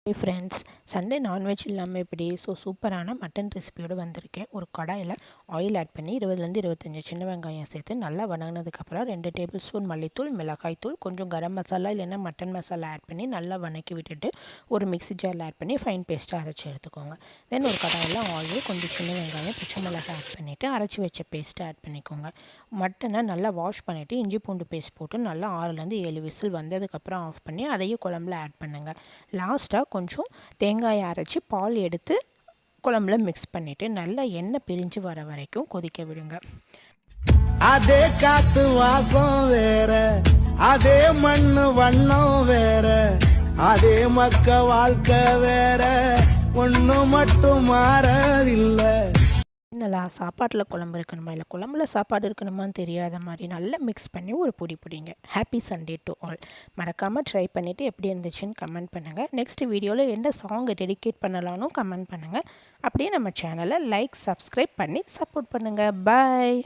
Hey friends, Sunday non veg இல்லாமல் எப்படி? சூப்பரான மட்டன் ரெசிபியோடு வந்திருக்கேன். ஒரு கடாயில் ஆயில் ஆட் பண்ணி 20லேருந்து 25 சின்ன வெங்காயம் சேர்த்து நல்லா வதங்கினதுக்கப்புறம் 2 டேபிள் ஸ்பூன் மல்லித்தூள், மிளகாய்த்தூள், கொஞ்சம் கரம் மசாலா இல்லைன்னா மட்டன் மசாலா ஆட் பண்ணி நல்லா வதக்கி விட்டுட்டு ஒரு மிக்ஸி ஜாரில் ஆட் பண்ணி ஃபைன் பேஸ்ட்டாக அரைச்சி எடுத்துக்கோங்க. தென் ஒரு கடாயில் ஆயில், கொஞ்சம் சின்ன வெங்காயம், பச்சை மிளகாய் ஆட் பண்ணிவிட்டு அரைச்சி வச்ச பேஸ்ட்டை ஆட் பண்ணிக்கோங்க. மட்டனை நல்லா வாஷ் பண்ணிவிட்டு இஞ்சி பூண்டு பேஸ்ட் போட்டு நல்லா 6லேருந்து 7 விசில் வந்ததுக்கப்புறம் ஆஃப் பண்ணி அதையும் குழம்புல ஆட் பண்ணுங்கள். லாஸ்ட்டாக கொஞ்சம் தேங்காயை அரைச்சி பால் எடுத்து குழம்புல மிக்ஸ் பண்ணிவிட்டு நல்லா எண்ணெய் பிரிஞ்சு வர வரைக்கும் கொதிக்க விடுங்க. அதே காத்து வாசம் வேற, அதே மண்ணு வண்ணம் வேற, அதே மக்க வாழ்க்கை வேற, ஒண்ணு மட்டும் மாறதில்லை. நல்லா சாப்பாட்டில் குழம்பு இருக்கணுமா இல்லை குழம்புல சாப்பாடு இருக்கணுமான்னு தெரியாத மாதிரி நல்லா மிக்ஸ் பண்ணி ஒரு பொடி பிடிங்க. Happy Sunday to all. மறக்காமல் ட்ரை பண்ணிவிட்டு எப்படி இருந்துச்சுன்னு கமெண்ட் பண்ணுங்கள். நெக்ஸ்ட் வீடியோவில் எந்த சாங்கை டெடிகேட் பண்ணலான்னு கமெண்ட் பண்ணுங்கள். அப்படியே நம்ம சேனலை லைக், சப்ஸ்கிரைப் பண்ணி சப்போர்ட் பண்ணுங்கள். பாய்.